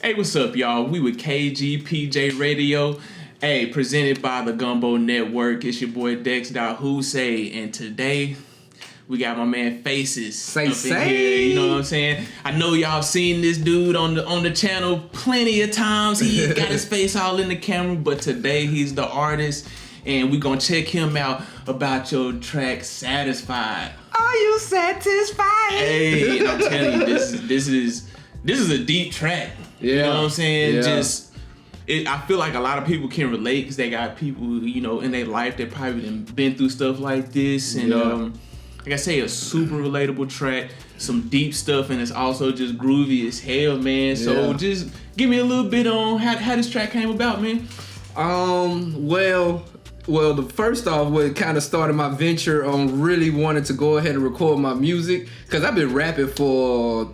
Hey, what's up, y'all? We with KGPJ Radio. Hey, presented by the Gumbo Network. It's your boy Dex.Husey, and today we got my man Faces up in here. You know what I'm saying? I know y'all seen this dude on the channel plenty of times. He got his face all in the camera, but today he's the artist, and we gonna check him out about your track "Satisfied." Are you satisfied? Hey, and I'm telling you, this is a deep track. Yeah. You know what I'm saying? Yeah. I feel like a lot of people can relate because they got people, you know, in their life that probably done been through stuff like this. And like I say, a super relatable track, some deep stuff, and it's also just groovy as hell, man. So just give me a little bit on how this track came about, man. Well, the first off, what kind of started my venture on really wanting to go ahead and record my music, because I've been rapping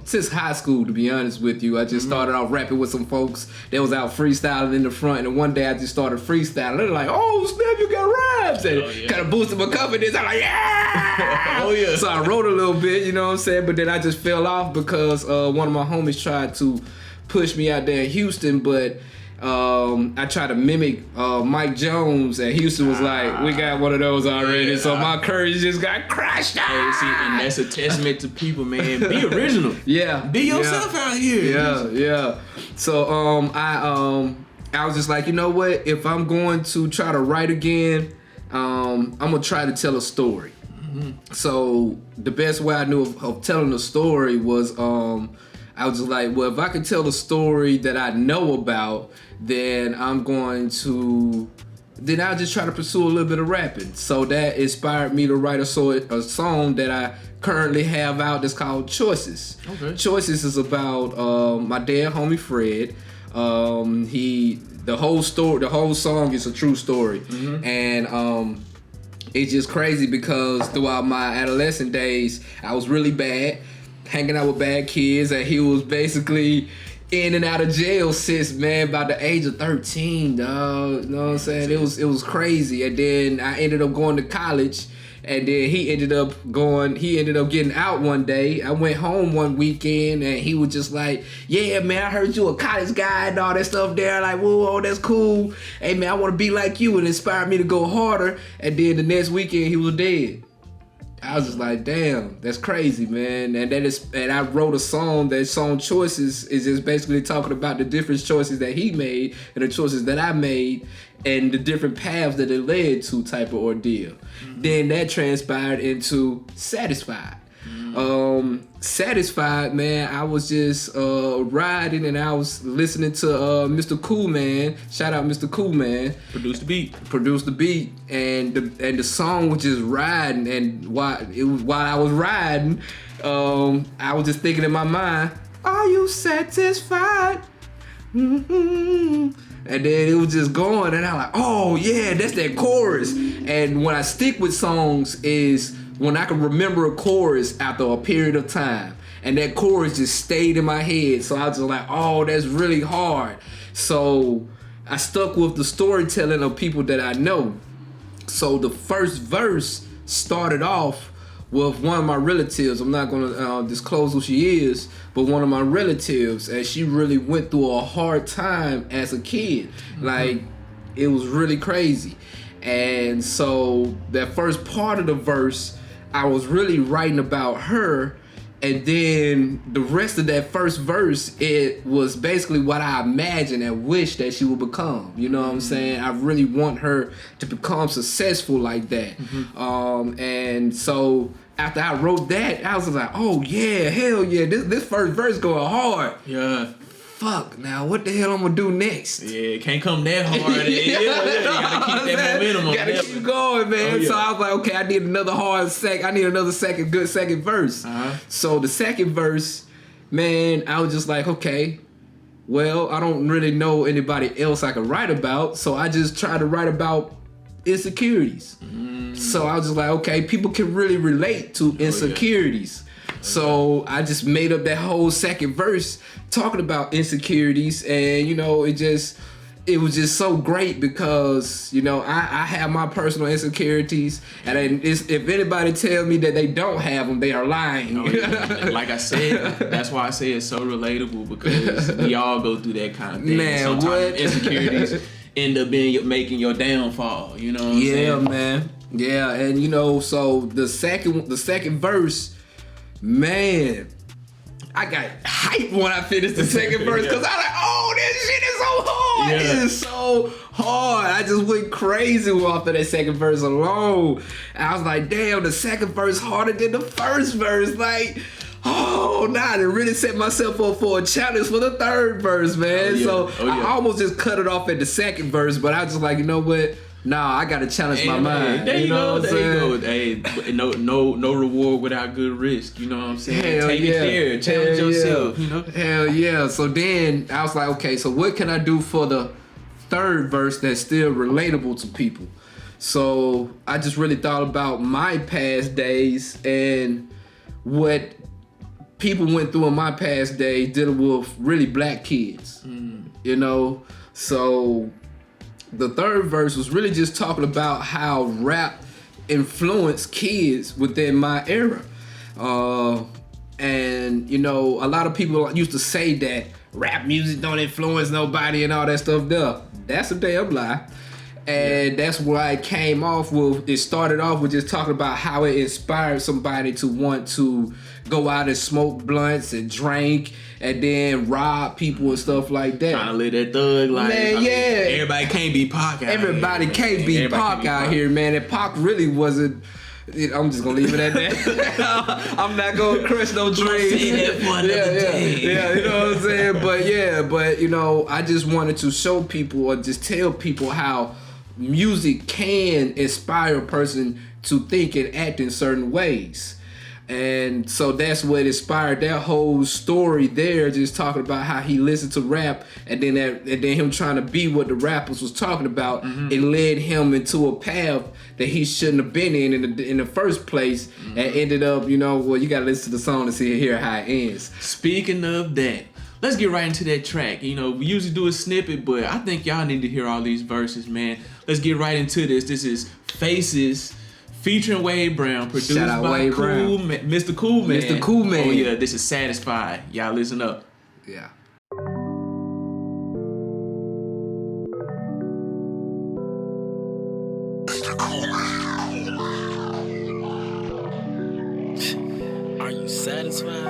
since high school, to be honest with you. I just started off rapping with some folks that was out freestyling in the front, and one day I just started freestyling. They're like, "Oh, snap, you got rhymes!" And kind of boosted my confidence. I'm like, "Yeah!" Oh, yeah. So I wrote a little bit, you know what I'm saying? But then I just fell off because one of my homies tried to push me out there in Houston, but I tried to mimic Mike Jones, and Houston was like, "We got one of those already," so my courage just got crushed. Hey, see, and that's a testament to people, man. Be original. Be yourself out here. Yeah. So I was just like, you know what? If I'm going to try to write again, I'm gonna try to tell a story. So the best way I knew of telling a story was I was just like, well, if I could tell a story that I know about, then I'll just try to pursue a little bit of rapping. So that inspired me to write a song that I currently have out that's called Choices. Okay. Choices is about my dead homie Fred. The whole song is a true story. And it's just crazy because throughout my adolescent days, I was really bad, hanging out with bad kids, and he was basically in and out of jail since, man, about the age of 13, dog. You know what I'm saying? It was crazy. And then I ended up going to college, and then he ended up getting out one day. I went home one weekend, and he was just like, "Yeah, man, I heard you a college guy and all that stuff there. Like, whoa, that's cool. Hey, man, I want to be like you," and inspired me to go harder. And then the next weekend, he was dead. I was just like, damn, that's crazy, man. And I wrote a song. That song Choices is just basically talking about the different choices that he made and the choices that I made and the different paths that it led to type of ordeal. Then that transpired into Satisfied. Satisfied, man, I was just riding and I was listening to Mr. Cool Man. Shout out Mr. Cool Man. Produce the beat. And the song was just riding, and while I was riding, I was just thinking in my mind, "Are you satisfied?" And then it was just going, and I'm like, "Oh yeah, that's that chorus." And when I stick with songs is when I can remember a chorus after a period of time. And that chorus just stayed in my head. So I was just like, oh, that's really hard. So I stuck with the storytelling of people that I know. So the first verse started off with one of my relatives. I'm not going to disclose who she is, but one of my relatives. And she really went through a hard time as a kid. Like, it was really crazy. And so that first part of the verse, I was really writing about her, and then the rest of that first verse, it was basically what I imagined and wished that she would become. You know what I'm saying? I really want her to become successful like that. And so after I wrote that, I was like, oh yeah, hell yeah, this first verse going hard. Yeah. Fuck, now what the hell I'm gonna do next? Yeah, can't come that hard. You gotta keep that momentum on. Gotta keep going, man. Oh, yeah. So I was like, okay, I need another good second verse. So the second verse, man, I was just like, okay, well, I don't really know anybody else I could write about, so I just tried to write about insecurities. So I was just like, okay, people can really relate to insecurities. So I just made up that whole second verse talking about insecurities, and you know, it just it was just so great because, you know, I have my personal insecurities, and if anybody tells me that they don't have them, they are lying. Oh, yeah. Like I said, that's why I say it's so relatable, because we all go through that kind of thing. Man, sometimes what? Insecurities end up making your downfall. You know what I'm saying? Yeah, man. Yeah, and you know, so the second verse, man, I got hyped when I finished the second verse, because I was like, oh, this shit is so hard. Yeah. It is so hard. I just went crazy after that second verse alone. I was like, damn, the second verse harder than the first verse. Like, oh, nah, I really set myself up for a challenge for the third verse, man. So I almost just cut it off at the second verse, but I was just like, you know what? Nah, I gotta challenge my mind. There you know go. There you go. Hey, no reward without good risk. You know what I'm saying? Take it there. Challenge yourself. You know? Hell yeah. So then I was like, okay, so what can I do for the third verse that's still relatable to people? So I just really thought about my past days and what people went through in my past days dealing with really black kids. You know? So the third verse was really just talking about how rap influenced kids within my era. And, you know, a lot of people used to say that rap music don't influence nobody and all that stuff there. That's a damn lie. And that's why it came off with, it started off with just talking about how it inspired somebody to want to go out and smoke blunts and drink and then rob people and stuff like that. Trying to live that thug life. Man, yeah. Everybody can't be Pac out Everybody here. Can't be Pac out here, man. And Pac really wasn't. I'm just gonna leave it at that. I'm not gonna crush no dreams. Yeah, you know what I'm saying? But you know, I just wanted to show people or just tell people how music can inspire a person to think and act in certain ways. And so that's what inspired that whole story there, just talking about how he listened to rap and then him trying to be what the rappers was talking about. It led him into a path that he shouldn't have been in the first place, and ended up, you know, well, you gotta listen to the song to hear how it ends. Speaking of that, let's get right into that track. You know, we usually do a snippet, but I think y'all need to hear all these verses, man. Let's get right into this. This is Faces featuring Wade Brown, produced by Wade Brown. Mr. Cool Man. Mr. Cool Man. Oh yeah, this is Satisfied. Y'all listen up. Yeah. Are you satisfied?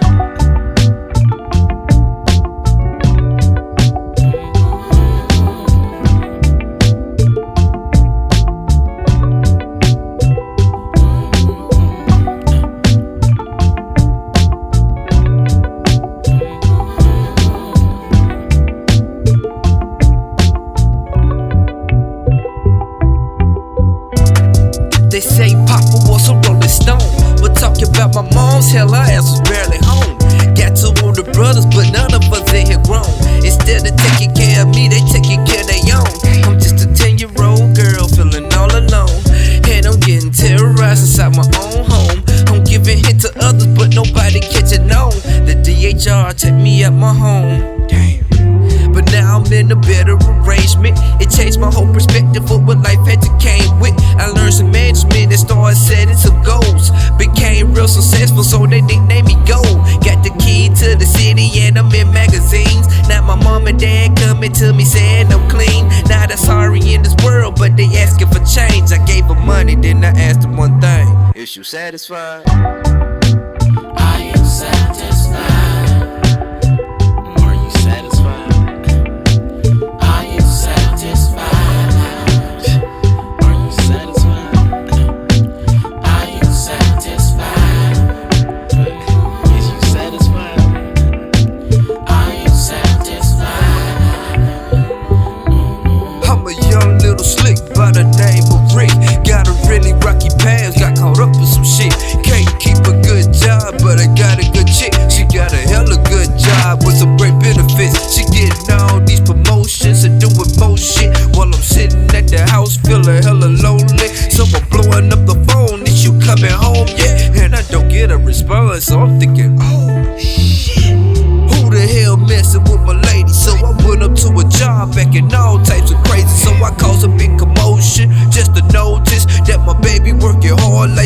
They say Papa was a rolling stone. We're talking about my mom's, hell, her ass was barely home. Got two older brothers, but none of us in here grown. Instead of taking care of me, they taking care of their own. I'm just a 10-year-old girl feeling all alone. And I'm getting terrorized inside my own home. I'm giving hint to others, but nobody catching on. The DHR took me at my home. Damn. But now I'm in a better arrangement. It changed my whole perspective of what life had to came with. I learned some management and started setting some goals. Became real successful, so they nicknamed me Gold. Got the key to the city and I'm in magazines. Now my mom and dad coming to me saying I'm clean. Not a sorry in this world, but they asking for change. I gave them money, then I asked them one thing: is you satisfied? I am satisfied. Are you satisfied? I am satisfied. Are you satisfied? I am satisfied. Is you satisfied? I am satisfied. I'm a young little slick by the name of Rick. Got a really rocky past, got caught up in some shit. Can't keep a good job, but I got a good chick. She got a hella good job with some great benefits. She getting all these promotions and doing more shit, while I'm sitting at the house feeling hella lonely. So I'm blowing up the phone, is you coming home yet? And I don't get a response, so I'm thinking, oh shit, who the hell messing with my lady? So I went up to a job back in all types of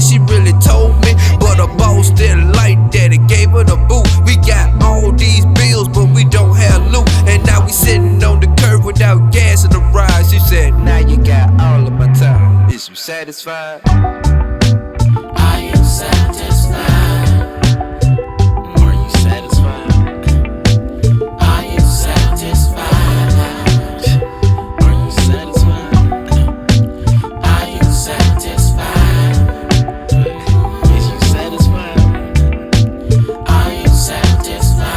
like she really told me. But her boss didn't like that, it gave her the boot. We got all these bills, but we don't have loot. And now we sitting on the curb without gas in the ride. She said, now you got all of my time. Is you satisfied? Are you satisfied? Are you satisfied? Are you satisfied? Are you satisfied? Are you satisfied? Is you satisfied? Are you satisfied?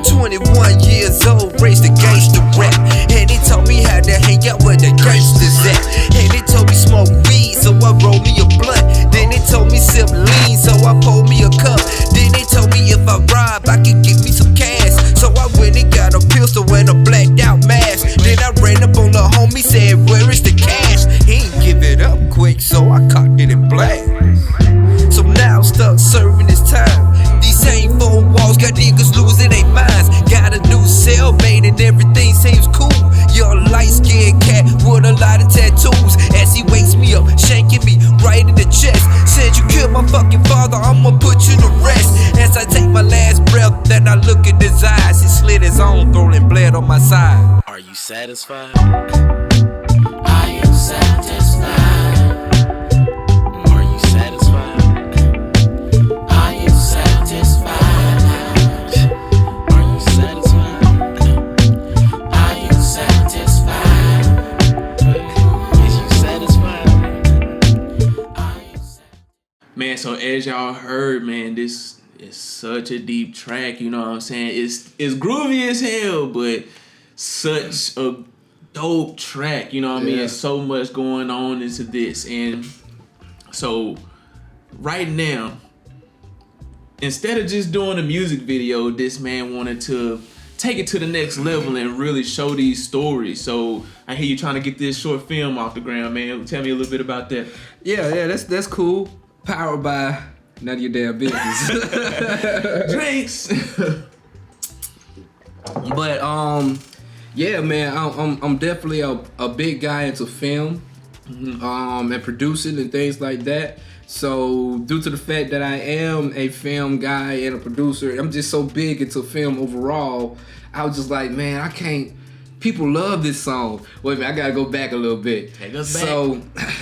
21 years old, raised a gangster rap. And he told me how to hang out with the gangsters at. And he told me smoke weed, so I roll me a blunt. Then he told me sip lean, so I pulled me a cup. Then he told me if I rob, I could get me some cash. So I went and got a pistol and a blacked out mask. Then I ran up on the homie, said, where is the cash? He ain't give it up quick, so I cocked it in black. So now I'm stuck serving this time. These same four walls got niggas losing their minds. Got a new cellmate and everything seems cool. Young light-skinned cat with a lot of tattoos. As he wakes me up, shanking me right in the chest. Said you killed my fucking father, I'ma put you to rest. As I take my last breath, then I look in his eyes. He slit his own throat and bled on my side. Are you satisfied? Are you satisfied? Are you satisfied? Are you satisfied? Are you satisfied? Are you satisfied? Is you satisfied? Are you satisfied? Man, so as y'all heard, man, this is such a deep track, you know what I'm saying? It's groovy as hell, but such a dope track, you know what I mean? Yeah. So much going on into this. And so right now, instead of just doing a music video, this man wanted to take it to the next level and really show these stories. So I hear you trying to get this short film off the ground, man. Tell me a little bit about that. Yeah, that's cool. Powered by none of your damn business. Drinks. But yeah, man, I'm definitely a big guy into film, and producing and things like that. So due to the fact that I am a film guy and a producer, I'm just so big into film overall. I was just like, man, I can't. People love this song. Wait a minute, I gotta go back a little bit. Take us back.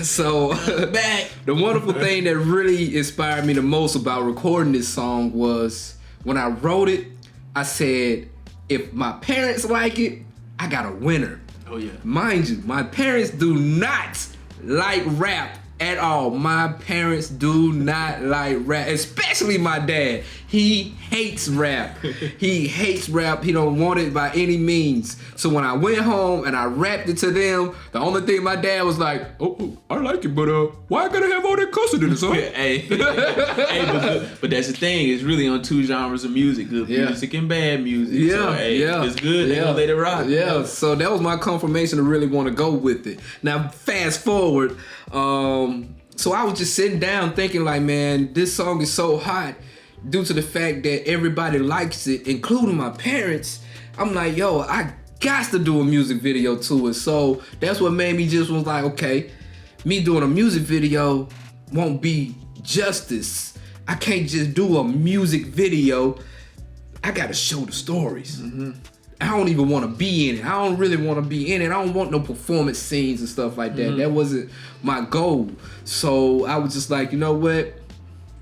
So Back. the wonderful thing that really inspired me the most about recording this song was when I wrote it, I said, if my parents like it, I got a winner. Oh yeah. Mind you, my parents do not like rap at all. My parents do not like rap, especially my dad. He hates rap. He hates rap. He don't want it by any means. So when I went home and I rapped it to them, the only thing my dad was like, oh, I like it, but why I gotta have all that cussing in it, son? Hey, but that's the thing. It's really on two genres of music: good music and bad music. Yeah, so, hey, yeah. it's good. They gonna let it rock. Yeah, so that was my confirmation to really want to go with it. Now, fast forward, so I was just sitting down thinking like, man, this song is so hot due to the fact that everybody likes it, including my parents. I'm like, yo, I got to do a music video to it. So that's what made me just was like, okay, me doing a music video won't be justice. I can't just do a music video. I gotta show the stories. I don't even want to be in it. I don't really want to be in it. I don't want no performance scenes and stuff like that. That wasn't my goal. So I was just like, you know what?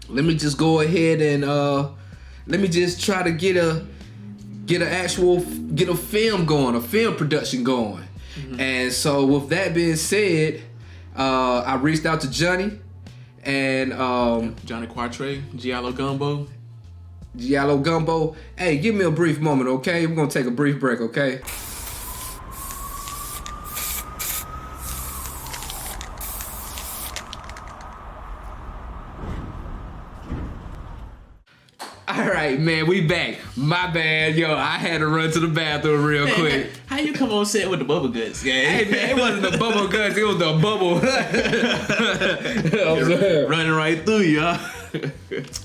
Let me just go ahead and let me just try to get a film going, a film production going. And so with that being said, I reached out to Johnny and Johnny Quatre, Giallo Gumbo. Giallo Gumbo. Hey, give me a brief moment, okay? We're gonna take a brief break, okay? Alright, man, we back. My bad, yo. I had to run to the bathroom real quick. How you come on set with the bubble guts, gang? Hey, man, it wasn't the bubble guts, it was the bubble. Running right through you, huh?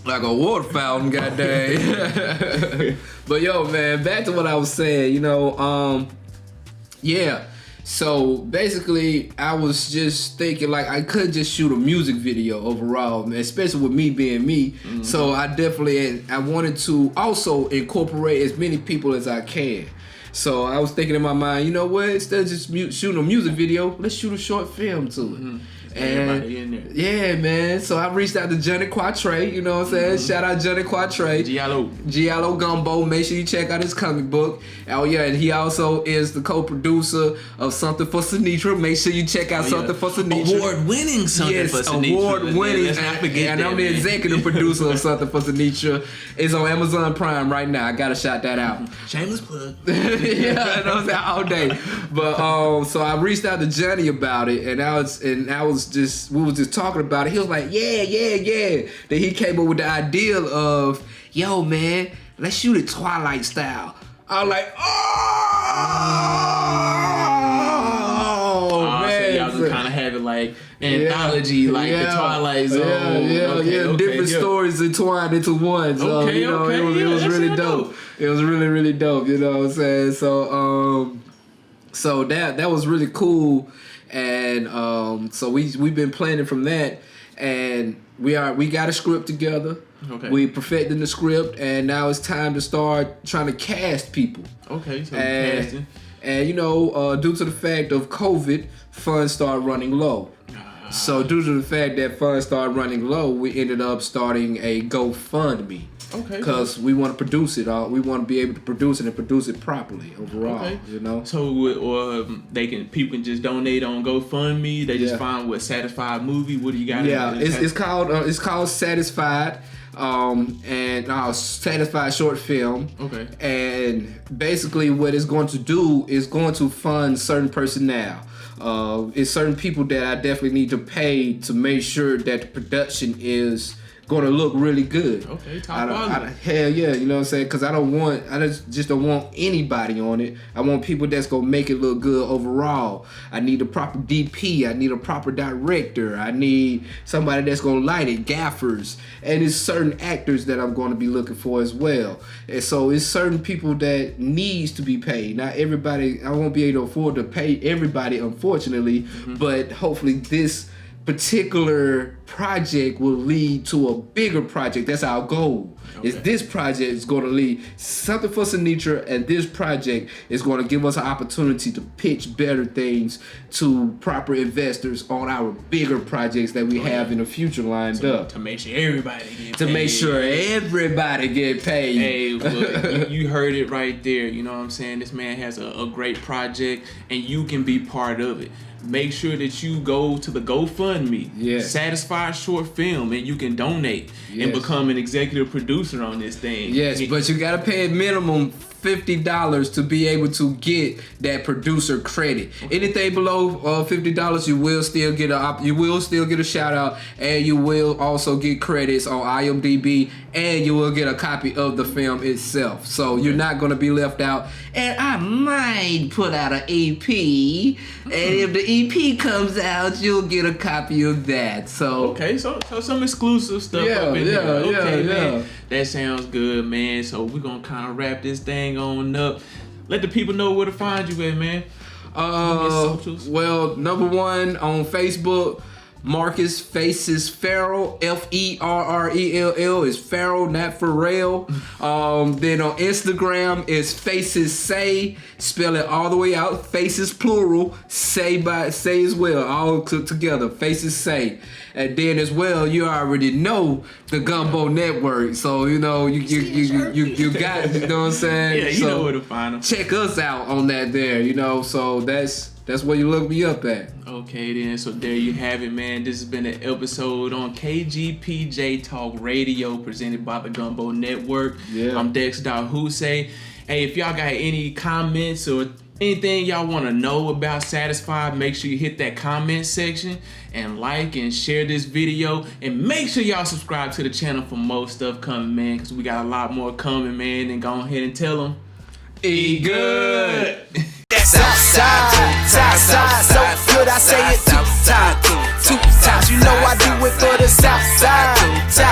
Like a water fountain, goddamn. But yo, man, back to what I was saying, you know, yeah. So basically, I was just thinking like I couldn't just shoot a music video overall, man, especially with me being me. Mm-hmm. So I wanted to also incorporate as many people as I can. So I was thinking in my mind, you know what? Instead of just shooting a music video, let's shoot a short film to it. Mm-hmm. And in there. yeah, man. So I reached out to Johnny Quatre, you know what I'm saying? Shout out Johnny Quatre. Giallo Gumbo. Make sure you check out his comic book. Oh yeah, and he also is the co-producer of Something for Sinitra. Make sure you check out Something for Sinitra. Award-winning Something for Sinitra. Award-winning. Let's not forget and that, I'm the executive producer of Something for Sinitra. It's on Amazon Prime right now. I gotta shout that out. Shameless plug. Yeah, I know that all day. But so I reached out to Johnny about it, and we was just talking about it. He was like, yeah. Then he came up with the idea of, yo, man, let's shoot it Twilight style. I was like, man. So y'all just kind of have it like anthology, like the Twilight Zone. Yeah. Different stories entwined into one. So, it was really dope. It was really, really dope, you know what I'm saying? So that was really cool. And so we've been planning from that, and we got a script together. Okay. We perfecting the script, and now it's time to start trying to cast people. Okay, so casting. And due to the fact of COVID, funds started running low. So due to the fact that funds started running low, we ended up starting a GoFundMe. Okay. Because we want to produce it all. We want to be able to produce it and produce it properly overall. Okay. You know. So people can just donate on GoFundMe. They just find Satisfied movie. What do you got? Yeah, it's called Satisfied. And Satisfied short film. Okay. And basically, what it's going to do is going to fund certain personnel. It's certain people that I definitely need to pay to make sure that the production is gonna look really good. Okay, top quality. Hell yeah, you know what I'm saying? Because I just don't want anybody on it. I want people that's gonna make it look good overall. I need a proper DP. I need a proper director. I need somebody that's gonna light it, gaffers, and it's certain actors that I'm gonna be looking for as well. And so it's certain people that needs to be paid. Not everybody. I won't be able to afford to pay everybody, unfortunately. Mm-hmm. But hopefully this particular project will lead to a bigger project. That's our goal. Okay. Is this project is going to lead Something for Sinitra, and this project is going to give us an opportunity to pitch better things to proper investors on our bigger projects that we have in the future lined up. To make sure everybody get paid. To make sure everybody get paid. Hey, look, you heard it right there. You know what I'm saying? This man has a great project, and you can be part of it. Make sure that you go to the GoFundMe, Satisfied short film, and you can donate and become an executive producer on this thing. Yes, but you gotta pay a minimum $50 to be able to get that producer credit. Anything below $50, you will still get a shout out, and you will also get credits on IMDb, and you will get a copy of the film itself. So you're not gonna be left out. And I might put out an EP, and if the EP comes out, you'll get a copy of that. So so some exclusive stuff up in there. Okay, man. That sounds good, man. So we're gonna kind of wrap this thing on up. Let the people know where to find you at, man. Well, number one on Facebook, Marcus Faces Farrell, Ferrell is Farrell, not Pharrell. Then on Instagram is Faces Say, spell it all the way out. Faces plural, say as well, all together. Faces Say, and then as well, you already know the Gumbo Network, so you know you got it. You know what I'm saying? Yeah, you know where to find them. Check us out on that there. You know, so that's where you look me up at. Okay then, so there you have it, man. This has been an episode on KGPJ Talk Radio presented by the Gumbo Network. Yeah. I'm Dex.Husey. Hey, if y'all got any comments or anything y'all want to know about Satisfied, make sure you hit that comment section and like and share this video, and make sure y'all subscribe to the channel for more stuff coming, man, because we got a lot more coming, man. And go ahead and tell them, eat good. Southside, so good I say it two times. You know I do it for the Southside, so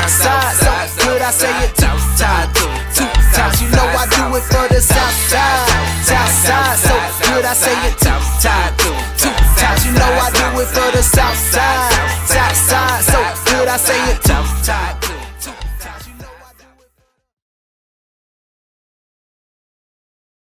good I say it two times. You know I do it for the Southside, so good I say it two times. it two times.